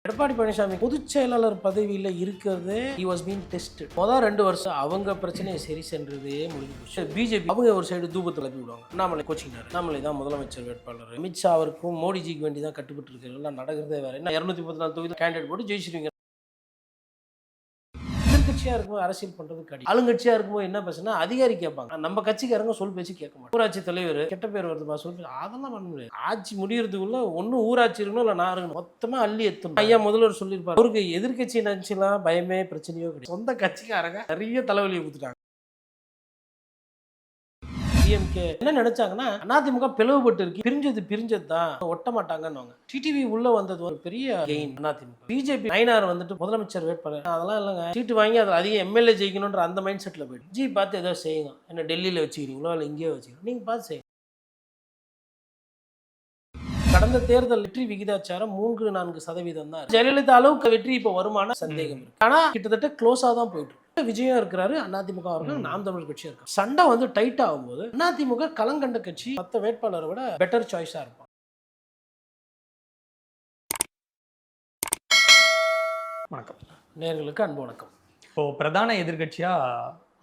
எடப்பாடி பழனிசாமி பொதுச் செயலாளர் பதவியில் இருக்கிறது he was being tested. மொதல் 2 வருஷம் அவங்க பிரச்சனையை சரி சென்றதே முடிஞ்சு போச்சு. பிஜேபி அவங்க ஒரு சைடு தூபத்தை கிளப்பி விடுவாங்க. அண்ணாமலை கோச்சிங்னார். அண்ணாமலை தான் முதலமைச்சர் வேட்பாளர். அமித்ஷா அவருக்கும் மோடிஜிக்கு வேண்டி தான் கட்டுப்பட்டு இருக்கிறது நடக்கிறதே வேற. என்ன 234 தொகுதி கேண்டிடேட் போட்டு ஜெயிச்சிருவீங்க. எதிர்கட்சியாக இருக்கும்போது அரசியல் பண்ணுறது கடி. ஆளுங்கட்சியாக இருக்கும்போது என்ன பேசுனா அதிகாரி கேட்பாங்க. நம்ம கட்சிக்காரங்க சொல் பேச்சு கேட்க மாட்டோம். ஊராட்சி தலைவர் கெட்ட பேர் வருதுப்பா சொல் பேச்சு அதெல்லாம் பண்ண முடியாது. ஆட்சி முடியறதுக்குள்ள ஒன்றும் ஊராட்சி இருக்கணும் இல்லை நான் இருக்கணும் மொத்தமாக அள்ளி எத்தணும். ஐயா முதல்வர் சொல்லியிருப்பாரு அவருக்கு எதிர்கட்சி நினைச்சுலாம் பயமே பிரச்சனையோ கிடையாது. சொந்த கட்சிக்காரங்க நிறைய தலைவலியை கொடுத்துட்டாங்க. டிஎம்கே என்ன நினைச்சாங்கன்னா அதிமுக பிளவுபட்டு இருக்கு, பிரிஞ்சது தான் ஒட்ட மாட்டாங்கன்னு. டிடிவி உள்ள வந்தது ஒரு பெரிய கெயின் அதிமுக. பிஜேபி நயினார் வந்துட்டு முதலமைச்சர் வேட்பாளர் அதெல்லாம் இல்லைங்க, சீட்டு வாங்கி அதில் அதிக எம்எல்ஏ ஜெயிக்கணுன்ற அந்த மைண்ட் செட்டில் போயிட்டு ஜி பார்த்து ஏதோ செய்யுங்க, என்ன டெல்லியில் வச்சுக்கிறீங்களோ இல்லை இங்கேயே வச்சுக்கிறோம் நீங்கள் பார்த்து செய்யுங்க. கடந்த தேர்தல் வெற்றி விகிதாச்சாரம் 3-4% தான். ஜெயலலிதா அளவுக்கு வெற்றி இப்போ வருமான சந்தேகம் இருக்கு. ஆனா கிட்டத்தட்ட க்ளோஸா தான் போயிட்டு இருக்கு. விஜயம் இருக்கிறாரு, அதிமுக அவர்கள் நாம் தமிழர் கட்சியா இருக்கு. சண்டை வந்து டைட் ஆகும்போது அதிமுக களங்கண்ட கட்சி மற்ற வேட்பாளரை விட பெட்டர் சாய்ஸா இருக்கும். வணக்கம் நேயர்களுக்கு அன்பு வணக்கம். இப்போ பிரதான எதிர்கட்சியா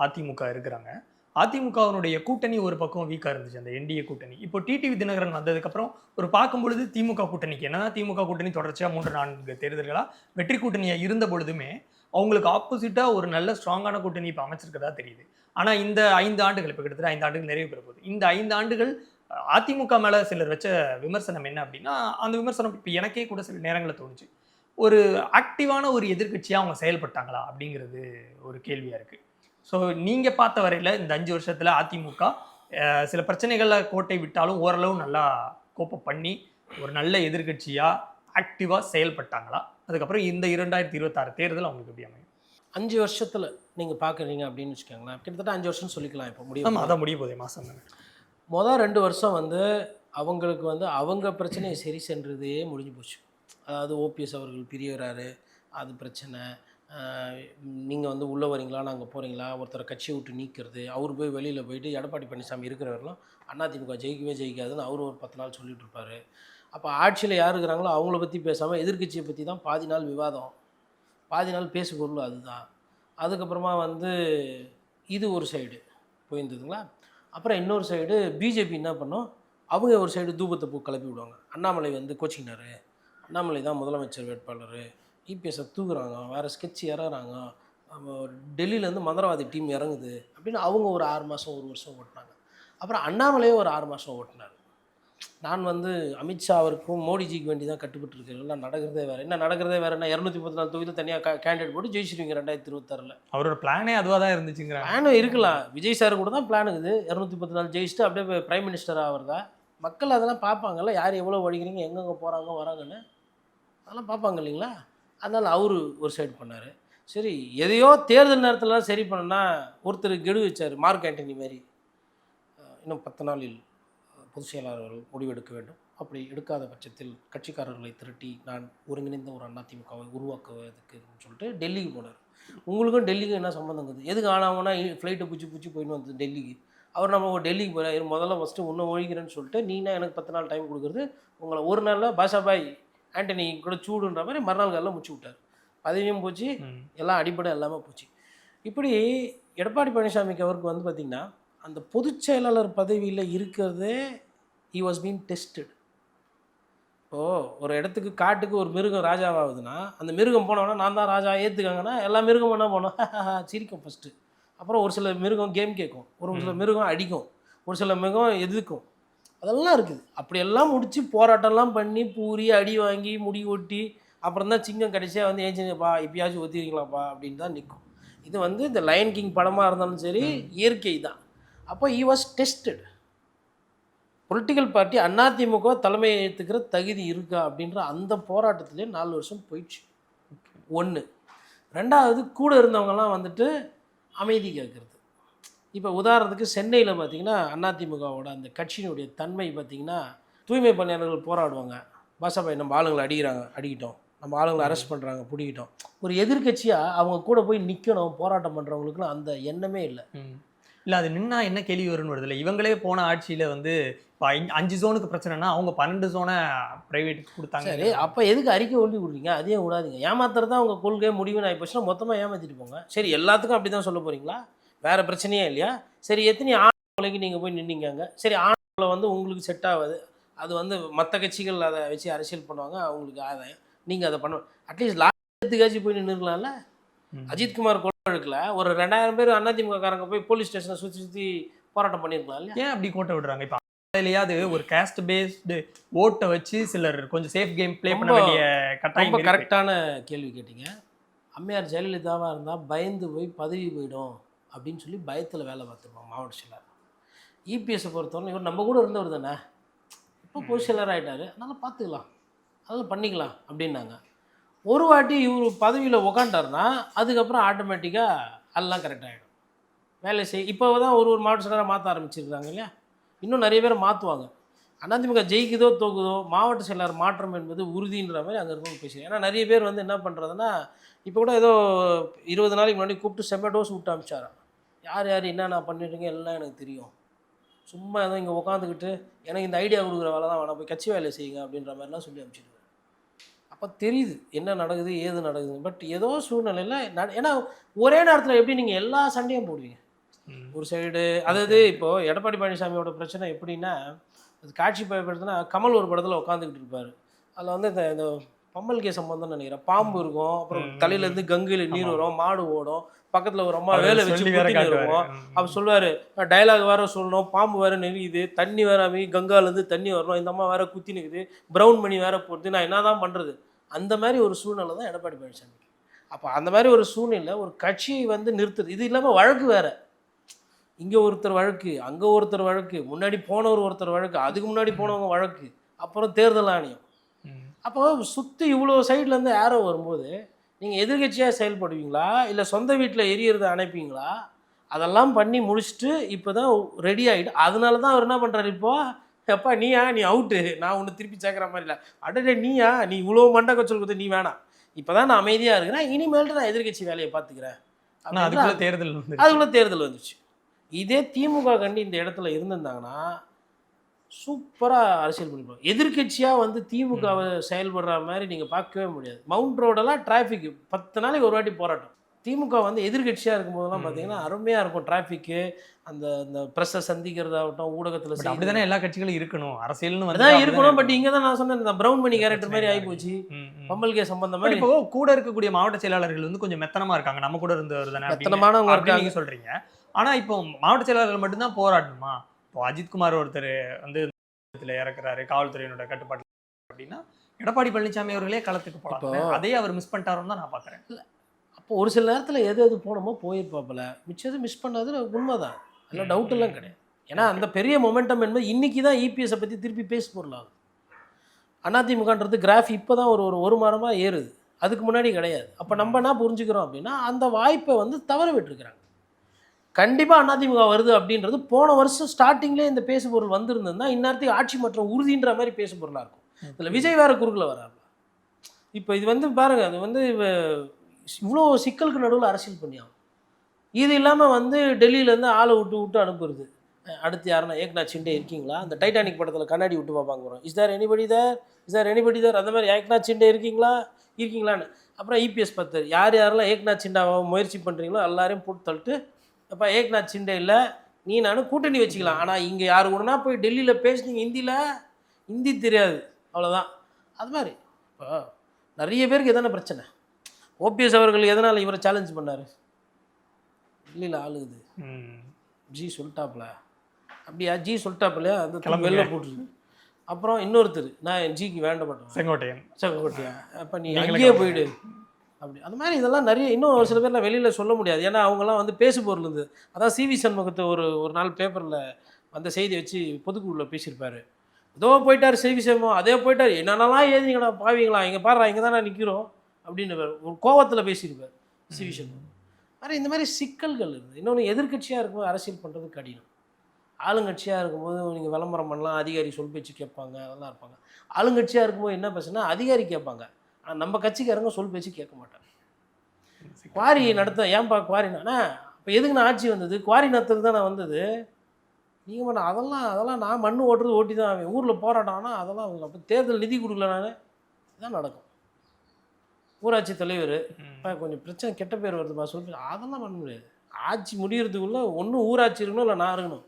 அதிமுக இருக்கிறாங்க. அதிமுகவினுடைய கூட்டணி ஒரு பக்கம் வீக்கா இருந்துச்சு, அந்த என்டிஏ கூட்டணி. இப்போ டிடிவி தினகரன் வந்ததுக்கப்புறம் ஒரு பார்க்கும் பொழுது திமுக கூட்டணிக்கு என்னதான் திமுக கூட்டணி தொடர்ச்சியா 3-4 தேர்தல்களா வெற்றி கூட்டணியா இருந்த பொழுதுமே அவங்களுக்கு ஆப்போசிட்டா ஒரு நல்ல ஸ்ட்ராங்கான கூட்டணி இப்போ அமைச்சிருக்கதா தெரியுது. ஆனா இந்த 5 ஆண்டுகள், இப்போ கிட்டத்தட்ட 5 ஆண்டுகள் நிறைவு பெற போகுது. இந்த 5 ஆண்டுகள் அதிமுக மேல சிலர் வச்ச விமர்சனம் என்ன அப்படின்னா, அந்த விமர்சனம் இப்போ எனக்கே கூட சில நேரங்களில் தோணுச்சு, ஒரு ஆக்டிவான ஒரு எதிர்கட்சியா அவங்க செயல்பட்டாங்களா அப்படிங்கிறது ஒரு கேள்வியா இருக்கு. ஸோ நீங்கள் பார்த்த வரையில் இந்த 5 வருஷத்தில் அதிமுக சில பிரச்சனைகளில் கோட்டை விட்டாலும் ஓரளவு நல்லா கோப்பப் பண்ணி ஒரு நல்ல எதிர்கட்சியாக ஆக்டிவாக செயல்பட்டாங்களா? அதுக்கப்புறம் இந்த 2026 தேர்தல் அவங்களுக்கு எப்படி அமையும்? 5 வருஷத்துல நீங்கள் பார்க்குறீங்க அப்படின்னு வச்சுக்கோங்களேன், கிட்டத்தட்ட 5 வருஷம்னு சொல்லிக்கலாம். இப்போ முடியும், அதான் முடிய போதே மாதம் தானே. மொதல் 2 வருஷம் வந்து அவங்களுக்கு வந்து அவங்க பிரச்சனையை சரி சென்றதே முடிஞ்சு போச்சு. அதாவது ஓபிஎஸ் அவர்கள் பிரியறாரு, அது பிரச்சனை. நீங்கள் வந்து உள்ளே வரீங்களா நாங்கள் போகிறீங்களா, ஒருத்தரை கட்சியை விட்டு நீக்கிறது, அவர் போய் வெளியில் போயிட்டு எடப்பாடி பழனிசாமி இருக்கிறவர்களும் அதிமுக ஜெயிக்கவே ஜெயிக்காதுன்னு அவர் ஒரு 10 நாள் சொல்லிட்டு இருப்பார். அப்போ ஆட்சியில் யார் இருக்கிறாங்களோ அவங்கள பற்றி பேசாமல் எதிர்கட்சியை பற்றி தான் பாதி நாள் விவாதம், பாதி நாள் பேசு பொருள் அதுதான். அதுக்கப்புறமா வந்து இது ஒரு சைடு போயிருந்ததுங்களா. அப்புறம் இன்னொரு சைடு பிஜேபி என்ன பண்ணோம், அவங்க ஒரு சைடு தூபத்தை கிளப்பி விடுவாங்க. அண்ணாமலை வந்து கோச்சிங்னார், அண்ணாமலை தான் முதலமைச்சர் வேட்பாளர், இபிஎஸ்ஸை தூக்குறாங்க, வேறு ஸ்கெட்ச் இறங்குறாங்க, டெல்லியிலேருந்து மந்திரவாதி டீம் இறங்குது அப்படின்னு அவங்க ஒரு 6 மாதம் 1 வருஷம் ஓட்டினாங்க. அப்புறம் அண்ணாமலையே ஒரு 6 மாதம் ஓட்டினார். நான் வந்து அமித்ஷா அவருக்கும் மோடிஜிக்கு வேண்டி தான் கட்டுப்பட்டு இருக்கிறது நடக்கிறதே வேறு. என்ன நடக்கிறதே வேறு, என்ன 234 தொகுதியில் தனியாக கேண்டிடேட் போட்டு ஜெயிச்சிருவீங்க 2026. அவரோட பிளானே அதுவாக தான் இருந்துச்சுங்கிற. பிளானும் இருக்கலாம், விஜய் சார் கூட தான் பிளான் இருக்குது. 234 ஜெயிச்சுட்டு அப்படியே பிரைம் மினிஸ்டர் ஆகிறதா. மக்கள் அதெல்லாம் பார்ப்பாங்கல்ல, யார் எவ்வளோ வடிக்கிறீங்க, எங்கெங்கே போகிறாங்க வராங்கன்னு அதெல்லாம் பார்ப்பாங்க இல்லைங்களா. அதனால் அவர் ஒரு சைடு பண்ணார். சரி, எதையோ தேர்தல் நேரத்திலலாம் சரி பண்ணனா ஒருத்தர் கெடு வச்சார், மார்க் ஆண்டனி மாதிரி. இன்னும் 10 நாளில் பொதுச் செயலாளர்கள் முடிவெடுக்க வேண்டும், அப்படி எடுக்காத பட்சத்தில் கட்சிக்காரர்களை திரட்டி நான் ஒருங்கிணைந்த ஒரு அதிமுகவை உருவாக்குவதுக்குன்னு சொல்லிட்டு டெல்லிக்கு போனார். உங்களுக்கும் டெல்லிக்கும் என்ன சம்மந்தங்குது? எதுக்கு ஆனாங்கன்னா ஃப்ளைட்டை பூச்சி போயின்னு வந்து டெல்லிக்கு. அவர் நம்ம டெல்லிக்கு போகிறார், முதல்ல ஃபஸ்ட்டு ஒன்று ஒழிக்கிறேன்னு சொல்லிட்டு நீனா எனக்கு 10 நாள் டைம் கொடுக்குறது, உங்களை ஒரு நாளில் பாஷாபாய் ஆண்டனி கூட சூடுன்ற மாதிரி மறுநாள் காலையில் முடிச்சு விட்டார். பதவியும் போச்சு, எல்லாம் அடிப்படை எல்லாமே போச்சு. இப்படி எடப்பாடி பழனிசாமிக்கு அவருக்கு வந்து பார்த்திங்கன்னா அந்த பொதுச் செயலாளர் பதவியில் இருக்கிறதே he was being tested. இப்போது ஒரு இடத்துக்கு காட்டுக்கு ஒரு மிருகம் ராஜாவாகுதுன்னா அந்த மிருகம் போனோன்னா நான் தான் ராஜா ஏற்றுக்காங்கன்னா எல்லா மிருகம் என்ன போனோம் சிரிக்கும் ஃபஸ்ட்டு. அப்புறம் ஒரு சில மிருகம் கேம் கேட்கும், ஒரு சில மிருகம் அடிக்கும், ஒரு சில மிருகம் எதிர்க்கும், அதெல்லாம் இருக்குது. அப்படியெல்லாம் முடித்து போராட்டம்லாம் பண்ணி பூரி அடி வாங்கி முடி ஒட்டி அப்புறம் தான் சிங்கம் கடைசியாக வந்து ஏஞ்சிங்கப்பா இப்பயாச்சும் ஒத்திருக்கீங்களாப்பா அப்படின்னு தான் நிற்கும். இது வந்து இந்த லயன் கிங் படமாக இருந்தாலும் சரி இயற்கை தான். அப்போ he was tested. Political party AIADMK தலைமை ஏற்றுக்கிற தகுதி இருக்கா அப்படின்ற அந்த போராட்டத்திலே 4 வருஷம் போயிடுச்சு. 1. 2வது கூட இருந்தவங்கலாம் வந்துட்டு அமைதி கேட்குறது. இப்போ உதாரணத்துக்கு சென்னையில் பார்த்திங்கன்னா அதிமுகவோட அந்த கட்சியினுடைய தன்மை பார்த்திங்கன்னா, தூய்மை பணியாளர்கள் போராடுவாங்க, பாஷாபாய் நம்ம ஆளுங்களை அடிக்கிட்டோம், நம்ம ஆளுங்களை அரெஸ்ட் பண்ணுறாங்க பிடிக்கிட்டோம். ஒரு எதிர்கட்சியாக அவங்க கூட போய் நிற்கணும் போராட்டம் பண்ணுறவங்களுக்குலாம் அந்த எண்ணமே இல்லை. இல்ல அது நின்னா என்ன கேள்வி வரும்னு வருது இல்ல, இவங்களே போன ஆட்சியில வந்து இப்ப 5 ஜோனுக்கு பிரச்சனைனா அவங்க 12 ஜோனை பிரைவேட்டுக்கு கொடுத்தாங்க. சரி, அப்போ எதுக்கு அறிக்கை ஒண்டி விடுறீங்க? அதையும் விடாதீங்க. ஏமாத்துறது தான் உங்க கொள்கை முடிவுன்னு ஆயிப்போச்சுன்னா மொத்தமா ஏமாத்திட்டு போங்க. சரி, எல்லாத்துக்கும் அப்படி தான் சொல்ல போறீங்களா? வேற பிரச்சனையே இல்லையா? சரி, எத்தனை ஆணவலைக்கு நீங்க போய் நின்னீங்க அங்க? சரி, ஆணவலை வந்து உங்களுக்கு செட் ஆகாது. அது வந்து மற்ற கட்சிகள் அதை வச்சு அரசியல் பண்ணுவாங்க, அவங்களுக்கு ஆதாயம். நீங்க அதை பண்ண அட்லீஸ்ட் லாஸ்ட்டுக்காச்சும் போய் நின்றுக்கலாம்ல. அஜித்குமார் கொலை வழக்குல ஒரு 2000 பேர் அதிமுக காரங்க போய் போலீஸ் ஸ்டேஷனை சுற்றி சுற்றி போராட்டம் பண்ணியிருக்கலாம் இல்லையா? ஏன் அப்படி கோட்டை விடுறாங்க? இப்ப அதுலயாவது ஒரு காஸ்ட் பேஸ்டு ஓட்டை வச்சு சிலர் கொஞ்சம் சேஃப் கேம் ப்ளே பண்ண வேண்டிய கட்டாயம் ரொம்ப இருக்கு. கரெக்டான கேள்வி கேட்டீங்க. அம்மையார் ஜெயலலிதாவாக இருந்தால் பயந்து போய் பதவி போயிடும் அப்படின்னு சொல்லி பயத்தில் வேலை பார்த்துருப்பாங்க மாவட்ட செயலர். இபிஎஸ்ஸை பொறுத்தவரை இவர் நம்ம கூட இருந்தவர் தானே, இப்போ பொதுச் செயலர் ஆகிட்டார், அதனால் பார்த்துக்கலாம், அதெல்லாம் பண்ணிக்கலாம் அப்படின்னாங்க. ஒரு வாட்டி இவர் பதவியில் உக்காண்டாருன்னா அதுக்கப்புறம் ஆட்டோமேட்டிக்காக எல்லாம் கரெக்ட் ஆகிடும். வேலை இப்போ தான் ஒரு மாவட்ட செயலராக மாற்ற ஆரம்பிச்சிருக்காங்க இல்லையா? இன்னும் நிறைய பேர் மாற்றுவாங்க. அதிமுக ஜெயிக்குதோ தோக்குதோ மாவட்ட செயலாளர் மாற்றம் என்பது உறுதின்ற மாதிரி அங்கே இருக்கவங்க பேசுகிறேன். ஏன்னா நிறைய பேர் வந்து என்ன பண்ணுறதுன்னா, இப்போ கூட ஏதோ 20 நாளைக்கு முன்னாடி கூப்பிட்டு செம்ம டோஸ் விட்டு அமிச்சாராம். யார் யார் என்னென்ன பண்ணிட்டுருங்க எல்லாம் எனக்கு தெரியும், சும்மா ஏதோ இங்கே உட்காந்துக்கிட்டு எனக்கு இந்த ஐடியா கொடுக்குற வேலை தான் வேணாம், போய் கட்சி வேலையை செய்யுங்க அப்படின்ற மாதிரிலாம் சொல்லி அனுப்பிச்சிருக்காரு. அப்போ தெரியுது என்ன நடக்குது ஏது நடக்குது. பட் ஏதோ சூழ்நிலையில் ஏன்னா ஒரே நேரத்தில் எப்படி நீங்கள் எல்லா சண்டையும் போடுவீங்க? ஒரு சைடு அதாவது இப்போது எடப்பாடி பழனிசாமியோட பிரச்சனை எப்படின்னா, அது காட்சி பயப்படுத்துனா கமல் ஒரு படத்தில் உட்காந்துக்கிட்டு இருப்பார். அதில் வந்து இந்த பம்மல் கே சம்பந்தம்னு நினைக்கிறேன். பாம்பு இருக்கும், அப்புறம் தலையிலேருந்து கங்கையில் நீர் வரும், மாடு ஓடும், பக்கத்தில் ஒரு அம்மா வேலை வச்சு இருக்கும். அப்போ சொல்லுவார், டைலாக் வேறு சொல்லணும், பாம்பு வேறு நெறியுது, தண்ணி வேறு அமை கங்காலேருந்து தண்ணி வரணும், இந்த அம்மா வேறு குத்தி நிற்குது, ப்ரௌன் மணி வேறு போடுது, நான் என்ன தான் பண்ணுறது? அந்த மாதிரி ஒரு சூழ்நிலை தான் எடப்பாடி பழனிசாமி. அப்போ அந்த மாதிரி ஒரு சூழ்நிலை ஒரு கட்சியை வந்து நிறுத்துது. இது இல்லாமல் வழக்கு வேறு, இங்கே ஒருத்தர் வழக்கு, அங்கே ஒருத்தர் வழக்கு, முன்னாடி போனவர் ஒருத்தர் வழக்கு, அதுக்கு முன்னாடி போனவங்க வழக்கு, அப்புறம் தேர்தல் ஆணையம். அப்போ சுற்றி இவ்வளோ சைட்லேருந்து ஏரோ வரும்போது நீங்கள் எதிர்கட்சியாக செயல்படுவீங்களா இல்லை சொந்த வீட்டில் எரியறதை அணைப்பீங்களா? அதெல்லாம் பண்ணி முடிச்சுட்டு இப்போ தான் ரெடி ஆகிட்டு, அதனால தான் அவர் என்ன பண்ணுறாரு இப்போது, எப்பா நீயா நீ அவுட்டு, நான் ஒன்று திருப்பி சேர்க்குற மாதிரி இல்லை, அடடே நீயா நீ இவ்வளோ மண்டை கச்சல் கொடுத்து நீ வேணாம், இப்போ தான் நான் அமைதியாக இருக்கிறேன், இனிமேல்ட்டு நான் எதிர்கட்சி வேலையை பார்த்துக்கிறேன். அதுக்குள்ளே தேர்தல் வந்துச்சு. இதே திமுக கண்டி இந்த இடத்துல இருந்திருந்தாங்கன்னா சூப்பராக அரசியல் பண்ணிப்பாங்க. எதிர்கட்சியாக வந்து திமுகவை செயல்படுற மாதிரி நீங்கள் பார்க்கவே முடியாது. மவுண்ட் ரோடெல்லாம் டிராஃபிக்கு 10 நாளைக்கு ஒரு வாட்டி போராட்டம். திமுக வந்து எதிர்கட்சியாக இருக்கும்போதெல்லாம் பார்த்தீங்கன்னா அருமையாக இருக்கும். டிராஃபிக்கு, அந்த ப்ரெஸ்ஸை சந்திக்கிறதாகட்டும், ஊடகத்தில் அப்படி தானே எல்லா கட்சிகளும் இருக்கணும், அரசியல்னு தான் இருக்கணும். பட் இங்கே தான் நான் சொன்னேன், இந்த ப்ரௌன் மணி கேரக்டர் மாதிரி ஆகிப்போச்சு, பம்மல் கே சம்பந்தம் மாதிரி. இப்போ கூட இருக்கக்கூடிய மாவட்ட செயலாளர்கள் வந்து கொஞ்சம் மெத்தனமாக இருக்காங்க, நம்ம கூட இருந்தவர் தானே மெத்தனமானவங்க இருக்காங்க சொல்கிறீங்க. ஆனால் இப்போ மாவட்ட செயலாளர்கள் மட்டும்தான் போராடணுமா? இப்போ அஜித்குமார் ஒருத்தர் வந்து இறக்குறாரு காவல்துறையினோட கட்டுப்பாடு அப்படின்னா, எடப்பாடி பழனிசாமி அவர்களே களத்துக்கு போகலாம், அதே அவர் மிஸ் பண்ணிட்டாருன்னு தான் நான் பார்க்குறேன். இல்லை, அப்போ ஒரு சில நேரத்தில் எது எது போனமோ போயிருப்பாப்பில், மிச்சது மிஸ் பண்ணது உண்மைதான், அதில் டவுட் எல்லாம் கிடையாது. ஏன்னா அந்த பெரிய மொமெண்டம் என்பது இன்றைக்கி தான் இபிஎஸை பற்றி திருப்பி பேச பொருளாகும். அதிமுகன்றது கிராஃப் இப்போ தான் ஒரு மாதமாக ஏறுது, அதுக்கு முன்னாடி கிடையாது. அப்போ நம்ம என்ன புரிஞ்சுக்கிறோம் அப்படின்னா, அந்த வாய்ப்பை வந்து தவற விட்டுருக்குறாங்க. கண்டிப்பாக அதிமுக வருது அப்படின்றது போன வருஷம் ஸ்டார்டிங்லேயே இந்த பேசுபொருள் வந்திருந்ததுன்னா இந்நேரத்துக்கு ஆட்சி மாற்றம் உறுதின்ற மாதிரி பேசுபொருளாக இருக்கும். இதில் விஜய் வேறு குறுக்கில் வராங்க. இப்போ இது வந்து பாருங்கள், அது வந்து இவ்வளோ சிக்கலுக்கு நடுவில் அரசியல் பண்ணியாகும். இது இல்லாமல் வந்து டெல்லியிலேருந்து ஆளை விட்டு அனுப்புறது. அடுத்து யாருன்னா ஏக்நாத் சிண்டே இருக்கீங்களா? அந்த டைட்டானிக் படத்தில் கண்ணாடி விட்டு பார்ப்பாங்க வரும், இஸ் தேர் எனிபடி தேர், அந்த மாதிரி ஏக்நாத் சிண்டே இருக்கீங்களான்னு. அப்புறம் இபிஎஸ் பத்தர் யாரெல்லாம் ஏக்நாத் சிண்டாவை முயற்சி பண்ணுறீங்களோ எல்லாரையும் போட்டு தள்ளிட்டு, அப்போ ஏக்நாத் சிண்டே இல்லை, நீ நானும் கூட்டணி வச்சுக்கலாம், ஆனால் இங்கே யாரு கூடனா போய் டெல்லியில் பேசுனீங்க ஹிந்தி தெரியாது, அவ்வளோதான். அது மாதிரி இப்போ நிறைய பேருக்கு எதான பிரச்சனை. ஓபிஎஸ் அவர்கள் எதனால் இவரை சேலஞ்ச் பண்ணார்? டெல்லியில் ஆளுகுது, ஜி சொல்லிட்டாப்ல, அப்படியா ஜி சொல்லிட்டாப்லையா, அந்த வெளில போட்டுருக்கு. அப்புறம் இன்னொருத்தர், நான் ஜிக்கு வேண்டப்பட்டேன், செங்கோட்டையா, அப்போ நீ அங்கேயே போயிடு அப்படி. அந்த மாதிரி இதெல்லாம் நிறைய இன்னும் ஒரு சில பேர்லாம் வெளியில் சொல்ல முடியாது. ஏன்னா அவங்கெல்லாம் வந்து பேசுபொருள் இருந்து, அதான் சிவி சண்முகத்தை ஒரு நாள் பேப்பரில் வந்த செய்தி வச்சு பொதுக்குழுவில் பேசியிருப்பார். ஏதோ போயிட்டார் சிவி சண்முகம், அதே போயிட்டார், என்னென்னலாம் ஏதிங்கடா பாவீங்களா, இங்கே பாரு இங்கே தான் நான் நிற்கிறோம் அப்படின்னு ஒரு கோவத்தில் பேசியிருப்பார் சிவி சண்முகம். மாதிரி இந்த மாதிரி சிக்கல்கள் இருக்குது. இன்னொன்று எதிர்கட்சியாக இருக்கும்போது அரசியல் பண்ணுறது கடினம். ஆளுங்கட்சியாக இருக்கும்போது நீங்கள் விளம்பரம் பண்ணலாம், அதிகாரி சொல் பேச்சு கேட்பாங்க, அதெல்லாம் இருப்பாங்க. ஆளுங்கட்சியாக இருக்கும்போது என்ன பிரச்சனை, அதிகாரி கேட்பாங்க, ஆனால் நம்ம கட்சிக்காரங்க சொல் பேச்சு கேட்க மாட்டாங்க. குவாரி நடத்த ஏன்பா குவாரினா இப்போ எதுக்கு நான் ஆட்சி வந்தது? குவாரி நத்துக்கு தான் நான் வந்தது. நீங்கள் பண்ண அதெல்லாம் நான் மண்ணு ஓட்டுறது ஓட்டி தான் ஆவேன். ஊரில் போராட்டம் ஆனால் அதெல்லாம் அப்போ தேர்தல் நிதி கொடுக்கல நான் இதான் நடக்கும். ஊராட்சி தலைவர் இப்போ கொஞ்சம் பிரச்சனை கெட்ட பேர் வருதுப்பா சொல்லி அதெல்லாம் பண்ண முடியாது. ஆட்சி முடியறதுக்குள்ளே ஒன்றும் ஊராட்சி இருக்கணும் இல்லை நான் இருக்கணும்.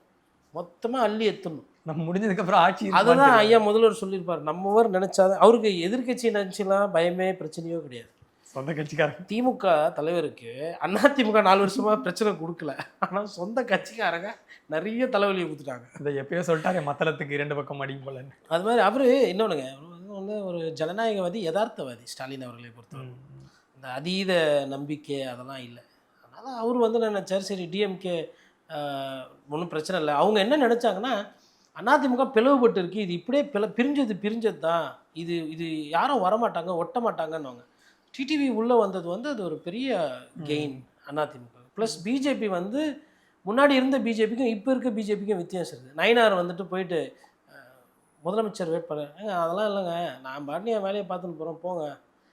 மொத்தமாக அள்ளி எத்தணும். நம்ம முடிஞ்சதுக்கப்புறம் ஆட்சி அதுதான் ஐயா முதல்வர் சொல்லியிருப்பார். நம்ம ஊர் நினச்சாதான் அவருக்கு எதிர்கட்சி நினச்சிலாம் பயமே பிரச்சனையோ கிடையாது. சொந்த கட்சிக்காரங்க திமுக தலைவருக்கு அதிமுக 4 வருஷமாக பிரச்சனை கொடுக்கல. ஆனால் சொந்த கட்சிக்காரங்க நிறைய தலைவலியை கொடுத்துட்டாங்க. இதை எப்பயோ சொல்லிட்டாரு மத்தளத்துக்கு 2 பக்கம் அடிக்கும் போலன்னு. அது மாதிரி அவர் இன்னொன்றுங்க வந்து ஒரு ஜனநாயகவாதி யதார்த்தவாதி ஸ்டாலின் அவர்களை பொறுத்தவரை. இந்த அதீத நம்பிக்கை அதெல்லாம் இல்லை. அதனால் அவர் வந்து நினைச்சார் சரி டிஎம்கே ஒன்றும் பிரச்சனை இல்லை. அவங்க என்ன நினச்சாங்கன்னா அதிமுக பிளவுபட்டு இருக்குது, இது இப்படியே பிரிஞ்சது தான், இது யாரும் வரமாட்டாங்க ஒட்ட மாட்டாங்கன்னுவாங்க. டிடிவி உள்ளே வந்தது வந்து அது ஒரு பெரிய கெயின் அதிமுக. ப்ளஸ் பிஜேபி வந்து முன்னாடி இருந்த பிஜேபிக்கும் இப்போ இருக்க பிஜேபிக்கும் வித்தியாசம் இருக்குது. நயினார் வந்துட்டு போயிட்டு முதலமைச்சர் வேட்பாளர் அதெல்லாம் இல்லைங்க, நான் பாட்டு என் வேலையை பார்த்துன்னு போகிறோம், போங்க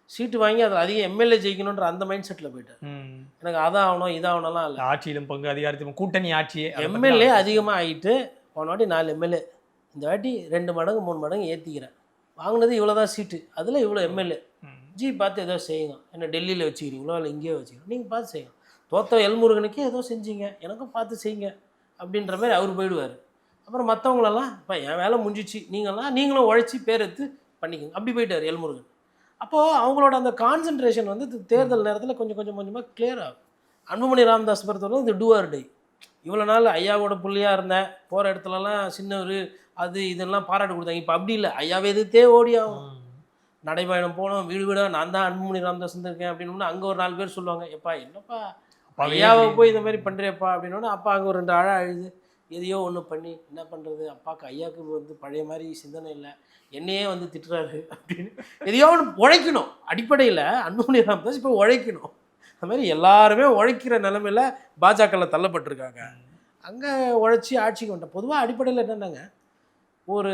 சீட்டு வாங்கி அதில் அதிகம் எம்எல்ஏ ஜெயிக்கணுன்ற அந்த மைண்ட் செட்டில் போயிட்டு எனக்கு அதாகணும் இதாகணும்லாம் இல்லை. ஆட்சியிலும் பங்கு அதிகாரத்திலும் கூட்டணி ஆட்சியே எம்எல்ஏ அதிகமாக ஆகிட்டு போன வாட்டி 4 எம்எல்ஏ, இந்த வாட்டி 2 மடங்கு 3 மடங்கு ஏற்றிக்கிறேன். வாங்கினது இவ்வளோ தான் சீட்டு, அதில் இவ்வளோ எம்எல்ஏ. ஜி பார்த்து ஏதோ செய்யுங்க, என்ன டெல்லியில் வச்சுக்கிறீங்களோ இல்லை இங்கேயோ வச்சுக்கிறோம், நீங்கள் பார்த்து செய்யுங்க. தோத்த எல்முருகனுக்கே ஏதோ செஞ்சீங்க, எனக்கும் பார்த்து செய்யுங்க அப்படின்ற மாதிரி அவர் போயிடுவார். அப்புறம் மற்றவங்களெல்லாம் இப்போ என் வேலை முடிஞ்சிச்சு, நீங்களும் உழைச்சி பேர் எடுத்து பண்ணிக்கோங்க அப்படி போயிட்டார் எல்முருகன். அப்போது அவங்களோட அந்த கான்சன்ட்ரேஷன் வந்து தேர்தல் நேரத்தில் கொஞ்சமாக கிளியர் ஆகும். அன்புமணி ராமதாஸ் பொறுத்தவரை இது டூ ஆர் டை. இவ்வளோ நாள் ஐயாவோட புள்ளியாக இருந்தேன், போகிற இடத்துலலாம் சின்னவர் அது இதெல்லாம் பாராட்டு கொடுத்தாங்க. இப்போ அப்படி இல்லை, ஐயாவை எதிர்த்தே ஓடி ஆகும். நடைபயணம் போனோம், வீடு வீடாக நான் தான் அன்புமணி ராமதாஸ் இருக்கேன் அப்படின்னு அங்கே ஒரு 4 பேர் சொல்லுவாங்க, எப்பா என்னப்பா ஐயாவை போய் இந்த மாதிரி பண்ணுறியப்பா அப்படின்னோடனே அப்பா அங்கே ஒரு 2 அழுது எதையோ ஒன்று பண்ணி என்ன பண்ணுறது, அப்பாவுக்கு ஐயாவுக்கு வந்து பழைய மாதிரி சிந்தனை இல்லை, என்னையே வந்து திட்டுறாரு அப்படின்னு எதையோ ஒன்று உழைக்கணும். அடிப்படையில் அன்புமணி ராமதாஸ் இப்போ உழைக்கணும். அது மாதிரி எல்லாருமே உழைக்கிற நிலைமையில் பாஜகவில் தள்ளப்பட்டிருக்காங்க. அங்கே உழைச்சி ஆட்சிக்கு வந்துட்டேன். பொதுவாக அடிப்படையில் என்னென்னாங்க, ஒரு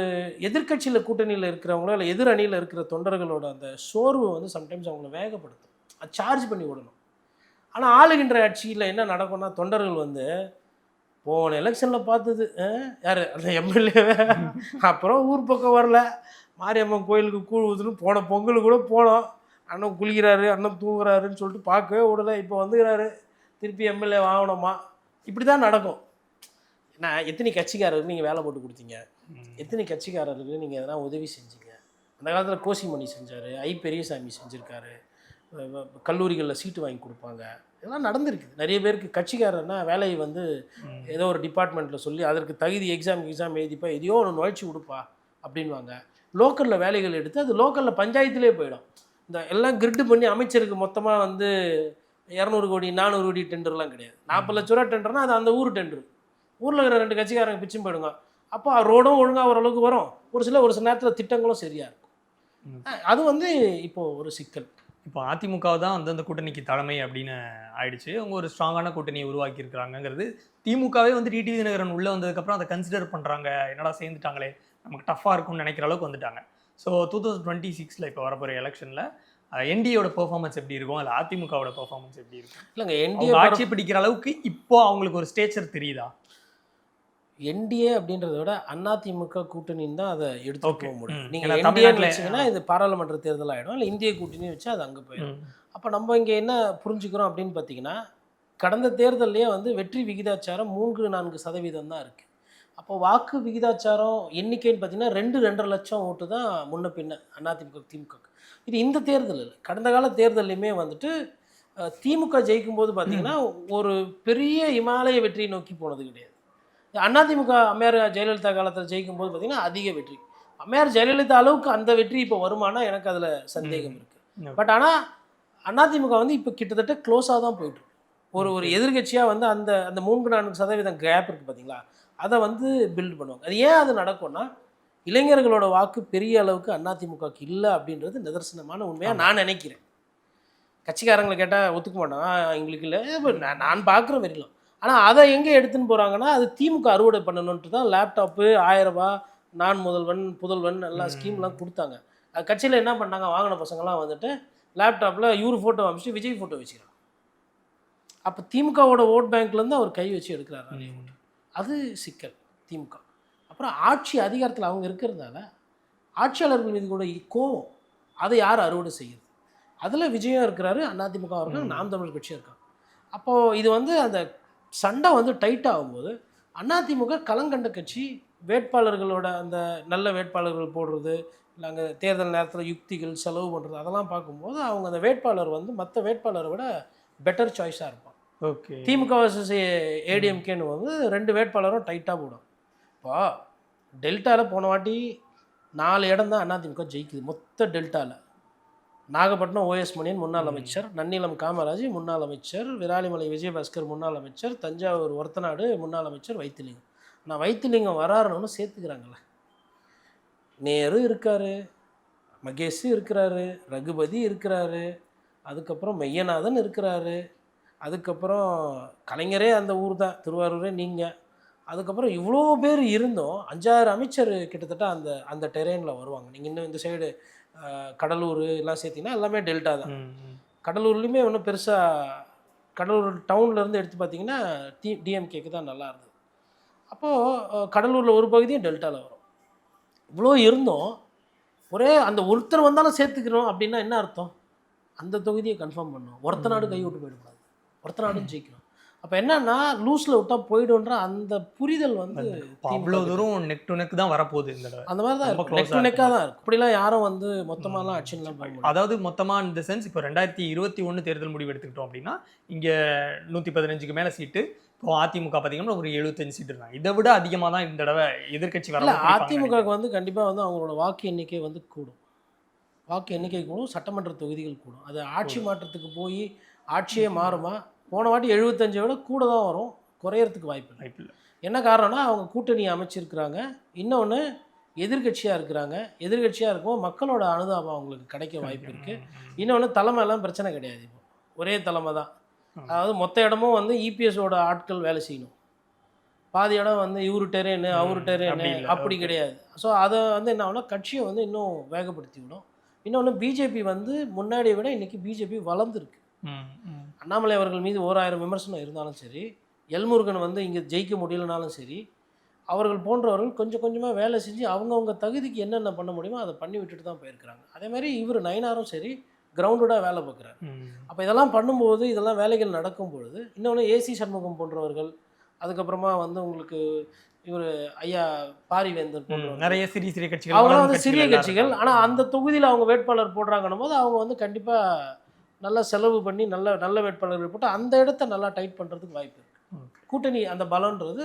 எதிர்கட்சியில் கூட்டணியில் இருக்கிறவங்களோ இல்லை எதிர் அணியில் இருக்கிற தொண்டர்களோட அந்த சோர்வு வந்து சம்டைம்ஸ் அவங்கள வேகப்படுத்தும், அது சார்ஜ் பண்ணி விடணும். ஆனால் ஆளுகின்ற ஆட்சியில் என்ன நடக்கும்னா தொண்டர்கள் வந்து போன எலெக்ஷனில் பார்த்தது யார் அந்த எம்எல்ஏவை, அப்புறம் ஊர் பக்கம் வரல, மாரியம்மன் கோயிலுக்கு கூழ் ஊற்றுன்னு போன பொங்கலுக்கு கூட போனோம், அண்ணன் குளிக்கிறாரு அண்ணன் தூங்குறாருன்னு சொல்லிட்டு பார்க்கவே விடலை, இப்போ வந்துக்கிறாரு திருப்பி எம்எல்ஏ வாங்கணுமா, இப்படி தான் நடக்கும். ஏன்னா எத்தனை கட்சிக்காரருக்கு நீங்கள் வேலை போட்டு கொடுத்தீங்க, எத்தனை கட்சிக்காரருக்கு நீங்கள் எதனா உதவி செஞ்சீங்க. அந்த காலத்தில் கோசிமணி செஞ்சார், பெரியசாமி செஞ்சுருக்காரு, கல்லூரிகளில் சீட்டு வாங்கி கொடுப்பாங்க, இதெல்லாம் நடந்திருக்குது. நிறைய பேருக்கு கட்சிக்காரர்னா வேலையை வந்து ஏதோ ஒரு டிபார்ட்மெண்ட்டில் சொல்லி அதற்கு தகுதி எக்ஸாம் எழுதிப்பா எதையோ ஒன்று நுழைச்சி கொடுப்பா அப்படின்வாங்க. லோக்கலில் வேலைகள் எடுத்து அது லோக்கலில் பஞ்சாயத்துலேயே போயிடும். இந்த எல்லாம் கிரிட்டு பண்ணி அமைச்சருக்கு மொத்தமாக வந்து 200 கோடி 400 கோடி டெண்டர்லாம் கிடையாது. 40 லட்ச ரூபா டெண்டர்னால் அது அந்த ஊர் டெண்டரு, ஊரில் இருக்கிற 2 கட்சிக்காரங்க பிச்சும் போயிடுங்க. அப்போ ரோடும் ஒழுங்காக ஓரளவுக்கு வரும், ஒரு சில நேரத்தில் திட்டங்களும் சரியாக இருக்கும். அது வந்து இப்போது ஒரு சிக்கல். இப்போ அதிமுக தான் அந்தந்த கூட்டணிக்கு தலைமை அப்படின்னு ஆயிடுச்சு. அவங்க ஒரு ஸ்ட்ராங்கான கூட்டணியை உருவாக்கி இருக்கிறாங்கிறது திமுகவே வந்து டிடிவி தினகரன் உள்ளே வந்ததுக்கப்புறம் அதை கன்சிடர் பண்ணுறாங்க. என்னடா சேர்ந்துட்டாங்களே நமக்கு டஃப்பாக இருக்கும்னு நினைக்கிற அளவுக்கு வந்துட்டாங்க. ஸோ 2026 இப்போ வரப்போகிற எலெக்ஷனில் என்டிஏவோட பெர்ஃபார்மன்ஸ் எப்படி இருக்கும், இல்லை அதிமுகவோட பெர்ஃபார்மன்ஸ் எப்படி இருக்கும்? இல்லைங்க, என்டிஏ ஆட்சியை பிடிக்கிற அளவுக்கு இப்போ அவங்களுக்கு ஒரு ஸ்டேச்சர் தெரியுதா? என்டிஏ அப்படின்றத விட அதிமுக கூட்டணின்னு தான் அதை எடுத்து போக முடியும். நீங்கள் என்டிஏ வச்சிங்கன்னா இது பாராளுமன்ற தேர்தல் ஆகிடும், இல்லை இந்திய கூட்டணி வச்சு அது அங்கே போயிடும். அப்போ நம்ம இங்கே என்ன புரிஞ்சுக்கிறோம் அப்படின்னு பார்த்தீங்கன்னா, கடந்த தேர்தல்லையே வந்து வெற்றி விகிதாச்சாரம் 3-4% தான் இருக்குது. அப்போ வாக்கு விகிதாச்சாரம் எண்ணிக்கைன்னு பார்த்தீங்கன்னா 2-2.5 லட்சம் ஓட்டு தான் முன்ன பின்ன அதிமுக திமுக. இது இந்த தேர்தல் இல்லை, கடந்த கால தேர்தலையுமே வந்துட்டு திமுக ஜெயிக்கும் போது பார்த்தீங்கன்னா ஒரு பெரிய இமாலய வெற்றியை நோக்கி போனது கிடையாது. அதிமுக அம்மையார் ஜெயலலிதா காலத்தில் ஜெயிக்கும் போது பார்த்தீங்கன்னா அதிக வெற்றி. அம்மையார் ஜெயலலிதா அளவுக்கு அந்த வெற்றி இப்போ வருமானா எனக்கு அதில் சந்தேகம் இருக்குது. பட் ஆனால் அதிமுக வந்து இப்போ கிட்டத்தட்ட க்ளோஸாக தான் போயிட்டுருக்கு. ஒரு எதிர்கட்சியாக வந்து அந்த அந்த 3-4% கேப் இருக்குது பார்த்தீங்களா, அதை வந்து பில்ட் பண்ணுவாங்க. அது ஏன் அது நடக்கும்னா, இளைஞர்களோட வாக்கு பெரிய அளவுக்கு அதிமுகவுக்கு இல்லை அப்படின்றது நிதர்சனமான உண்மையாக நான் நினைக்கிறேன். கட்சிக்காரங்களை கேட்டால் ஒத்துக்க மாட்டான், எங்களுக்கு இல்லை, நான் பார்க்குற வரையிலும். ஆனால் அதை எங்கே எடுத்துன்னு போகிறாங்கன்னா, அது திமுக அறுவடை பண்ணணுன்ட்டு தான் லேப்டாப்பு 1000 ரூபா நான் முதல்வன் புதல்வன் எல்லாம் ஸ்கீம்லாம் கொடுத்தாங்க. அது கட்சியில் என்ன பண்ணாங்க, வாங்கின பசங்கள்லாம் வந்துட்டு லேப்டாப்பில் இவர் ஃபோட்டோ அமைச்சு விஜய் ஃபோட்டோ வச்சுக்கிறாங்க. அப்போ திமுகவோட ஓட் பேங்க்லேருந்து அவர் கை வச்சு எடுக்கிறாரு நிறைய vote. அது சிக்கல் திமுக. அப்புறம் ஆட்சி அதிகாரத்தில் அவங்க இருக்கிறதுனால ஆட்சியாளர்கள் மீது கூட கோவம், அதை யார் அறுவடை செய்யுது? அதில் விஜயம் இருக்கிறாரு, அதிமுக இருக்காங்க, நாம் தமிழர் கட்சியும் இருக்காங்க. அப்போது இது வந்து அந்த சண்டை வந்து டைட் ஆகும்போது அதிமுக களங்கண்ட கட்சி, வேட்பாளர்களோட அந்த நல்ல வேட்பாளர்கள் போடுறது, இல்லை அங்கே தேர்தல் நேரத்தில் யுக்திகள் செலவு பண்ணுறது, அதெல்லாம் பார்க்கும்போது அவங்க அந்த வேட்பாளர் வந்து மற்ற வேட்பாளரை விட பெட்டர் சாய்ஸாக இருப்பான். ஓகே. திமுக வர்சஸ் ஏடிஎம்கேன்னு வந்து 2 வேட்பாளரும் டைட்டாக போடும். இப்போ டெல்டாவில் போன வாட்டி 4 இடம் தான் அதிமுக ஜெயிக்குது மொத்த டெல்டாவில். நாகப்பட்டினம் ஓஎஸ் மணியன் முன்னாள் அமைச்சர், நன்னிலம் காமராஜ் முன்னாள் அமைச்சர், விராலிமலை விஜயபாஸ்கர் முன்னாள் அமைச்சர், தஞ்சாவூர் ஒரத்தநாடு முன்னாள் அமைச்சர் வைத்திலிங்கம். ஆனால் வைத்திலிங்கம் வராருன்னு சேர்த்துக்கிறாங்களே. நேரு இருக்கார், மகேஷ் இருக்கிறாரு, ரகுபதி இருக்கிறாரு, அதுக்கப்புறம் மெய்யநாதன் இருக்கிறாரு, அதுக்கப்புறம் கலைஞரே அந்த ஊர் தான், திருவாரூரே நீங்கள். அதுக்கப்புறம் இவ்வளோ பேர் இருந்தோம், 5-6 அமைச்சர் கிட்டத்தட்ட அந்த அந்த டெரெயினில் வருவாங்க. நீங்கள் இன்னும் இந்த சைடு கடலூர் எல்லாம் சேர்த்திங்கன்னா எல்லாமே டெல்டா தான். கடலூர்லேயுமே ஒன்றும் பெருசாக, கடலூர் டவுன்லேருந்து எடுத்து பார்த்தீங்கன்னா டிஎம்கேக்கு தான் நல்லா இருந்தது. அப்போது கடலூரில் ஒரு பகுதியும் டெல்டாவில் வரும். இவ்வளோ இருந்தோம், ஒரே அந்த ஒருத்தர் வந்தாலும் சேர்த்துக்கிறோம் அப்படின்னா என்ன அர்த்தம்? அந்த தொகுதியை கன்ஃபார்ம் பண்ணோம். ஒருத்தநாடு கை விட்டு போயிடக்கூடாது, ஒருத்தநாடும் ஜெயிக்கணும். அப்போ என்னன்னா லூஸில் விட்டால் போயிடும்ன்ற அந்த புரிதல் வந்து அவ்வளோ தூரம் நெக் டு நெக் தான் வரப்போகுது இந்த தடவை. அந்த மாதிரி தான் இருக்கும், நெக் டு நெக்காக தான் இருக்கும். அப்படிலாம் யாரும் வந்து மொத்தமாலாம் ஆட்சிலாம் பண்ண முடியாது. அதாவது மொத்தமாக இந்த சென்ஸ் இப்போ 2021 தேர்தல் முடிவு எடுத்துக்கிட்டோம் அப்படின்னா இங்கே 115க்கு மேலே சீட்டு, இப்போ அதிமுக பார்த்தீங்கன்னா ஒரு 75 சீட்டு இருந்தாங்க. இதை விட அதிகமாக தான் இந்த தடவை எதிர்க்கட்சி இல்லை, அதிமுகவுக்கு வந்து கண்டிப்பாக வந்து அவங்களோட வாக்கு எண்ணிக்கை வந்து கூடும், வாக்கு எண்ணிக்கை கூடும், சட்டமன்ற தொகுதிகள் கூடும். அது ஆட்சி மாற்றத்துக்கு போய் ஆட்சியே மாறுமா? போன வாட்டி 75 விட கூட தான் வரும், குறையறதுக்கு வாய்ப்பு இல்லை. என்ன காரணம்னா அவங்க கூட்டணி அமைச்சிருக்கிறாங்க, இன்னொன்று எதிர்கட்சியாக இருக்கிறாங்க. எதிர்கட்சியாக இருக்கும் மக்களோட அனுதாபம் அவங்களுக்கு கிடைக்க வாய்ப்பு இருக்குது. இன்னொன்று தலைமையெல்லாம் பிரச்சனை கிடையாது, இப்போ ஒரே தலைமை தான். அதாவது மொத்த இடமும் வந்து இபிஎஸோட ஆட்கள் வேலை செய்யணும், பாதி இடம் வந்து இவரு டெரேனு அவரு டெரேனு அப்படி கிடையாது. ஸோ அதை வந்து என்ன ஆகுனா கட்சியை வந்து இன்னும் வேகப்படுத்தி விடும். இன்னொன்று பிஜேபி வந்து முன்னாடியை விட இன்றைக்கி பிஜேபி வளர்ந்துருக்கு. அண்ணாமலை அவர்கள் மீது 1000 விமர்சனம் இருந்தாலும் சரி, எல்முருகன் வந்து இங்கே ஜெயிக்க முடியலனாலும் சரி, அவர்கள் போன்றவர்கள் கொஞ்சம் கொஞ்சமாக வேலை செஞ்சு அவங்கவுங்க தகுதிக்கு என்னென்ன பண்ண முடியுமோ அதை பண்ணி விட்டுட்டு தான் போயிருக்கிறாங்க. அதே மாதிரி இவர் நயினாரும் சரி கிரவுண்டடாக வேலை பார்க்குறாரு. அப்போ இதெல்லாம் பண்ணும்போது, இதெல்லாம் வேலைகள் நடக்கும் பொழுது, இன்னொன்று ஏசி சண்முகம் போன்றவர்கள், அதுக்கப்புறமா வந்து உங்களுக்கு இவர் ஐயா பாரிவேந்தர் போன்றவர்கள், நிறைய சிறிய சிறிய கட்சிகள், அவங்க வந்து சிறிய கட்சிகள். ஆனால் அந்த தொகுதியில் அவங்க வேட்பாளர் போடுறாங்கன்னும் போது அவங்க வந்து கண்டிப்பாக நல்லா செலவு பண்ணி நல்ல நல்ல வேட்பாளர்கள் போட்டு அந்த இடத்த நல்லா டைட் பண்ணுறதுக்கு வாய்ப்பு இருக்குது. கூட்டணி அந்த பலன்றது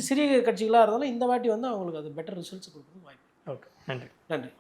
சிறிய கட்சிகளாக இருந்தாலும் இந்த வாட்டி வந்து அவங்களுக்கு அது பெட்டர் ரிசல்ட்ஸ் கொடுக்குறதுக்கு வாய்ப்பு. ஓகே, நன்றி. நன்றி.